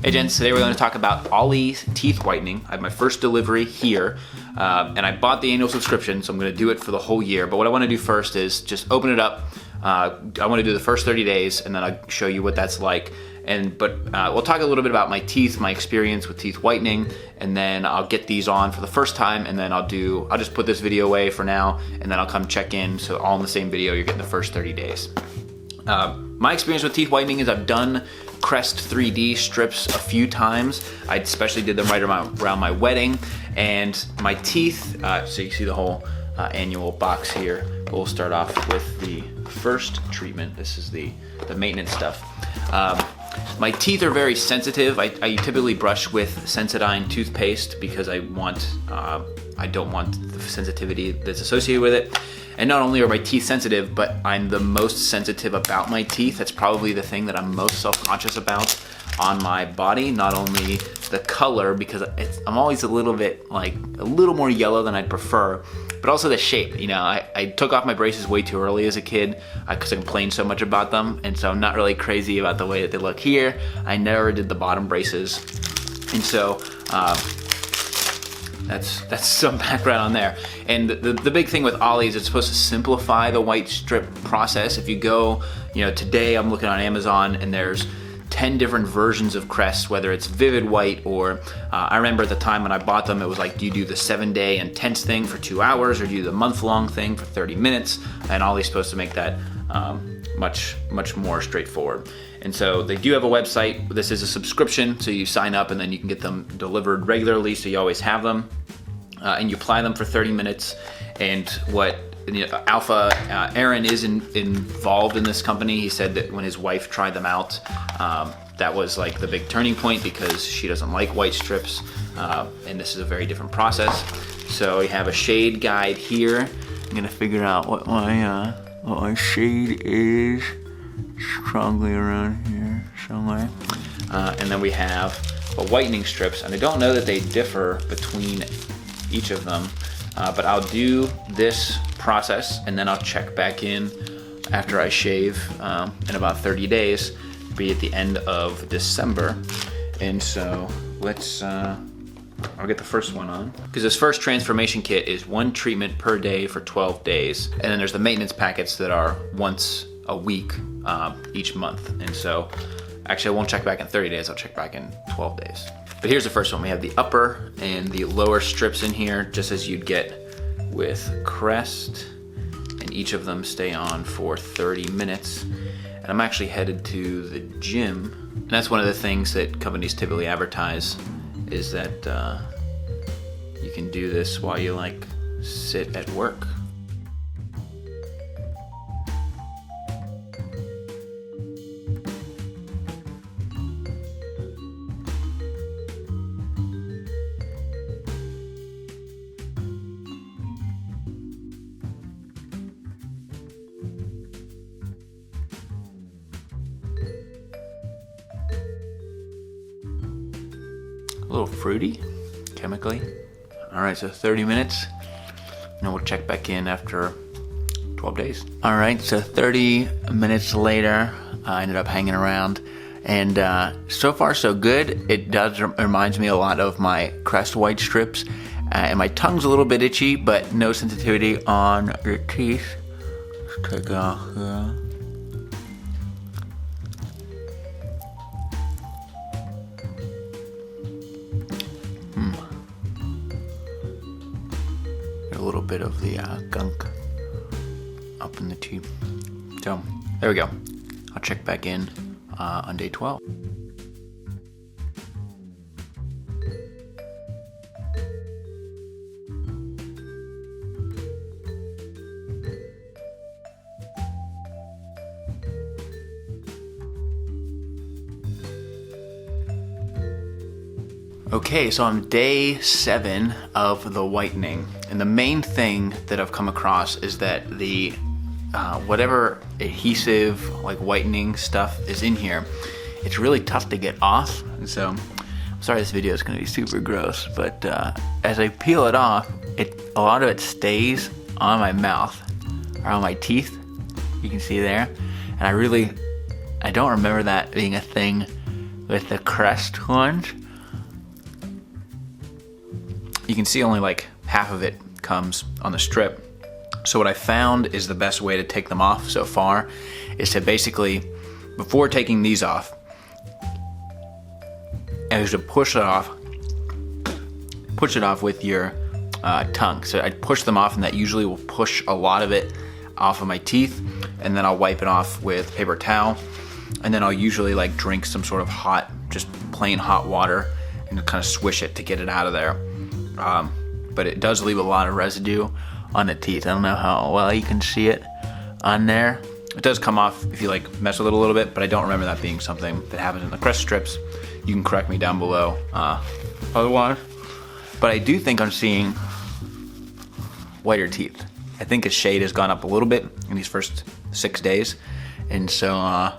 Hey gents, today we're going to talk about Ollie's teeth whitening. I have my first delivery here, and I bought the annual subscription, so I'm going to do it for the whole year. But what I want to do first is just open it up. I want to do the first 30 days, and then I'll show you what that's like. But we'll talk a little bit about my teeth, my experience with teeth whitening, and then I'll get these on for the first time, and then I'll just put this video away for now, and then I'll come check in. So all in the same video, you're getting the first 30 days. My experience with teeth whitening is I've done Crest 3D strips a few times. I especially did them right around my wedding, and my teeth, so you see the whole annual box here. But we'll start off with the first treatment. This is the maintenance stuff. My teeth are very sensitive. I typically brush with Sensodyne toothpaste because I don't want the sensitivity that's associated with it. And not only are my teeth sensitive, but I'm the most sensitive about my teeth. That's probably the thing that I'm most self-conscious about on my body. Not only the color, because I'm always a little more yellow than I'd prefer, but also the shape. You know, I took off my braces way too early as a kid because I complained so much about them, and so I'm not really crazy about the way that they look here. I never did the bottom braces, and so that's some background on there. And the big thing with Ollie is it's supposed to simplify the white strip process. If you go, today I'm looking on Amazon and there's 10 different versions of Crest, whether it's Vivid White or I remember at the time when I bought them, it was like, do you do the 7-day intense thing for 2 hours or do you do the month-long thing for 30 minutes? And Ollie's supposed to make that much more straightforward. And so they do have a website. This is a subscription, so you sign up and then you can get them delivered regularly, so you always have them. And you apply them for 30 minutes. And Alpha Aaron is involved in this company. He said that when his wife tried them out, that was like the big turning point because she doesn't like white strips, and this is a very different process. So we have a shade guide here. I'm gonna figure out what my shade is. Strongly around here somewhere. And then we have a whitening strips, and I don't know that they differ between each of them, but I'll do this process and then I'll check back in after I shave in about 30 days, be at the end of December. And so I'll get the first one on, because this first transformation kit is 1 treatment per day for 12 days, and then there's the maintenance packets that are once a week each month. And so actually I won't check back in 30 days, I'll check back in 12 days. But here's the first one. We have the upper and the lower strips in here, just as you'd get with Crest, and each of them stay on for 30 minutes. And I'm actually headed to the gym, and that's one of the things that companies typically advertise, is that you can do this while you sit at work. A little fruity, chemically. All right, so 30 minutes, and we'll check back in after 12 days. All right, so 30 minutes later, I ended up hanging around, and so far so good. It reminds me a lot of my Crest white strips, and my tongue's a little bit itchy, but no sensitivity on your teeth. Let's take it off here. A little bit of the gunk up in the tube. So there we go. I'll check back in on day 12. Okay, so I'm day 7 of the whitening, and the main thing that I've come across is that the whatever adhesive whitening stuff is in here, it's really tough to get off. And so I'm sorry this video is going to be super gross, but as I peel it off, a lot of it stays on my mouth or on my teeth. You can see there, and I don't remember that being a thing with the Crest ones. You can see only like half of it comes on the strip. So what I found is the best way to take them off so far is to basically, before taking these off, is to push it off with your tongue. So I push them off, and that usually will push a lot of it off of my teeth, and then I'll wipe it off with paper towel, and then I'll usually like drink some sort of hot, just plain hot water, and kind of swish it to get it out of there. But it does leave a lot of residue on the teeth. I don't know how well you can see it on there. It does come off if you like mess with it a little bit, but I don't remember that being something that happens in the Crest strips. You can correct me down below otherwise. But I do think I'm seeing whiter teeth. I think his shade has gone up a little bit in these first 6 days. And so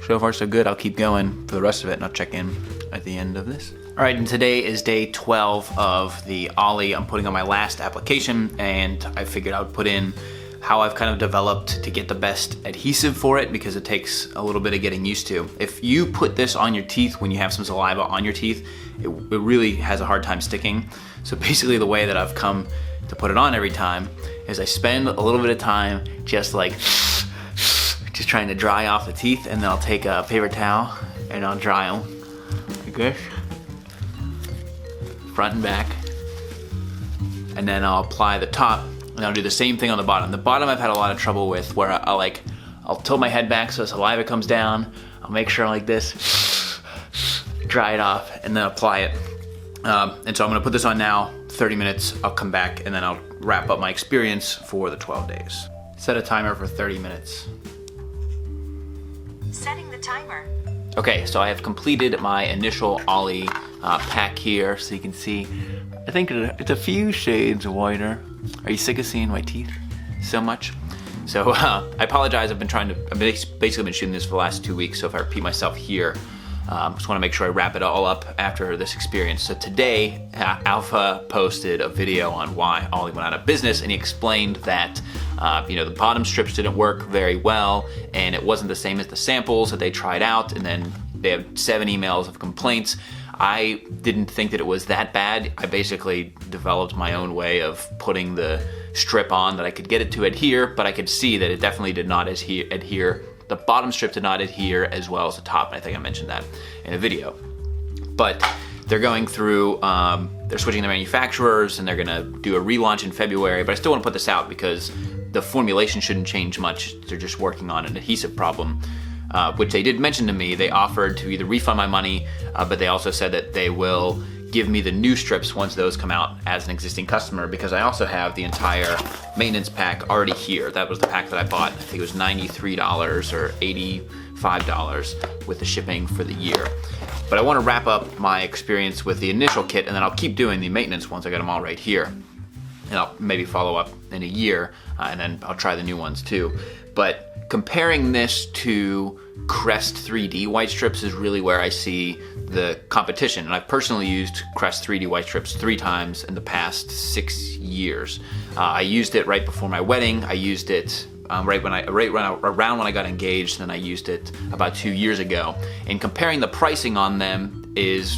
far so good. I'll keep going for the rest of it, and I'll check in at the end of this. All right, and today is day 12 of the Ollie I'm putting on my last application, and I figured I would put in how I've kind of developed to get the best adhesive for it, because it takes a little bit of getting used to. If you put this on your teeth when you have some saliva on your teeth, it really has a hard time sticking. So basically the way that I've come to put it on every time is I spend a little bit of time just trying to dry off the teeth, and then I'll take a paper towel and I'll dry them like this, front and back, and then I'll apply the top, and I'll do the same thing on the bottom. The bottom I've had a lot of trouble with, where I'll tilt my head back so the saliva comes down, I'll make sure like this, dry it off, and then apply it. And so I'm gonna put this on now, 30 minutes, I'll come back, and then I'll wrap up my experience for the 12 days. Set a timer for 30 minutes. Setting the timer. Okay, so I have completed my initial Ollie pack here, so you can see, I think it's a few shades whiter. Are you sick of seeing my teeth so much? So I apologize, I've basically been shooting this for the last 2 weeks, so if I repeat myself here, just want to make sure I wrap it all up after this experience. So today, Alpha posted a video on why Ollie went out of business, and he explained that the bottom strips didn't work very well, and it wasn't the same as the samples that they tried out, and then they had 7 emails of complaints. I didn't think that it was that bad. I basically developed my own way of putting the strip on that I could get it to adhere, but I could see that it definitely did not adhere. The bottom strip did not adhere as well as the top, and I think I mentioned that in a video. But they're going through, they're switching the manufacturers, and they're gonna do a relaunch in February, but I still wanna put this out because the formulation shouldn't change much. They're just working on an adhesive problem, which they did mention to me. They offered to either refund my money, but they also said that they will give me the new strips once those come out as an existing customer, because I also have the entire maintenance pack already here. That was the pack that I bought. I think it was $93 or $85 with the shipping for the year. But I want to wrap up my experience with the initial kit, and then I'll keep doing the maintenance ones. I got them all right here. And I'll maybe follow up in a year, and then I'll try the new ones too. But comparing this to Crest 3D white strips is really where I see the competition. And I've personally used Crest 3D white strips 3 times in the past 6 years. I used it right before my wedding. I used it around when I got engaged, and I used it about 2 years ago. And comparing the pricing on them is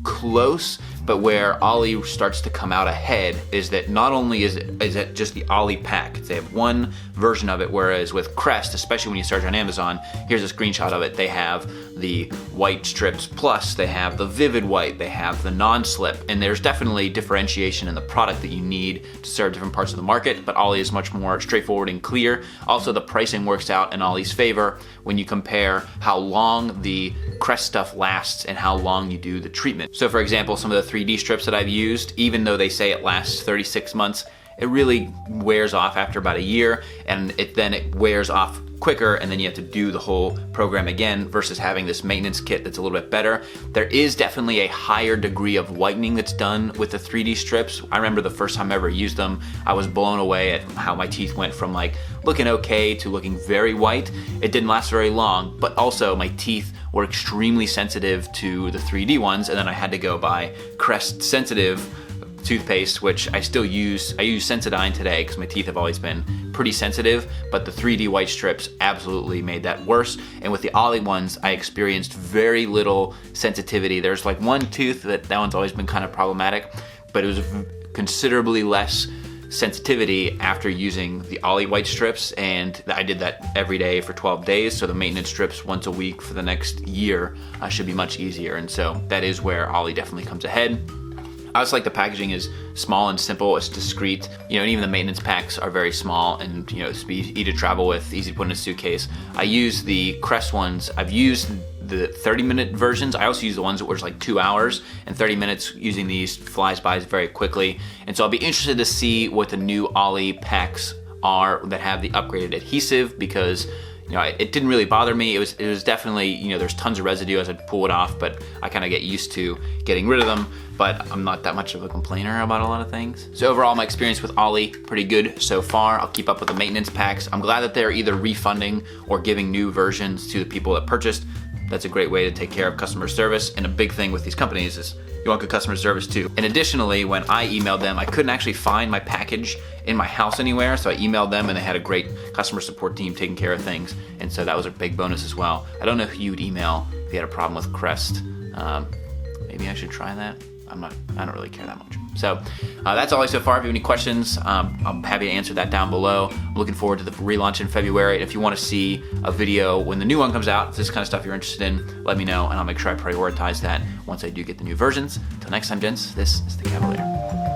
close, but where Ollie starts to come out ahead is that not only is it just the Ollie pack, they have one version of it, whereas with Crest, especially when you search on Amazon, here's a screenshot of it, they have the white strips plus, they have the vivid white, they have the non-slip, and there's definitely differentiation in the product that you need to serve different parts of the market, but Ollie is much more straightforward and clear. Also, the pricing works out in Ollie's favor when you compare how long the Crest stuff lasts and how long you do the treatment. So for example, some of the 3D strips that I've used, even though they say it lasts 36 months, it really wears off after about a year, and then it wears off quicker, and then you have to do the whole program again versus having this maintenance kit that's a little bit better. There is definitely a higher degree of whitening that's done with the 3D strips. I remember the first time I ever used them, I was blown away at how my teeth went from like looking okay to looking very white. It didn't last very long, but also my teeth were extremely sensitive to the 3D ones, and then I had to go buy Crest sensitive toothpaste, which I still use. I use Sensodyne today because my teeth have always been pretty sensitive, but the 3D white strips absolutely made that worse. And with the Ollie ones, I experienced very little sensitivity. There's like one tooth that one's always been kind of problematic, but it was considerably less sensitivity after using the Ollie white strips, and I did that every day for 12 days. So the maintenance strips once a week for the next year should be much easier. And so that is where Ollie definitely comes ahead. I also like the packaging is small and simple, it's discreet, you know, and even the maintenance packs are very small and, you know, it's easy to travel with, easy to put in a suitcase. I use the Crest ones. I've used the 30-minute versions. I also use the ones that were like 2 hours, and 30 minutes using these flies by very quickly. And so I'll be interested to see what the new Ollie packs are that have the upgraded adhesive, because you know, it didn't really bother me. It was definitely, you know, there's tons of residue as I pull it off, but I kind of get used to getting rid of them. But I'm not that much of a complainer about a lot of things. So overall, my experience with Ollie, pretty good so far. I'll keep up with the maintenance packs. I'm glad that they're either refunding or giving new versions to the people that purchased. That's a great way to take care of customer service. And a big thing with these companies is you want good customer service too. And additionally, when I emailed them, I couldn't actually find my package in my house anywhere. So I emailed them and they had a great customer support team taking care of things. And so that was a big bonus as well. I don't know who you'd email if you had a problem with Crest. Maybe I should try that. I don't really care that much. So that's all so far. If you have any questions, I'm happy to answer that down below. I'm looking forward to the relaunch in February. And if you want to see a video when the new one comes out, if this kind of stuff you're interested in, let me know and I'll make sure I prioritize that once I do get the new versions. Until next time, gents, this is the Kavalier.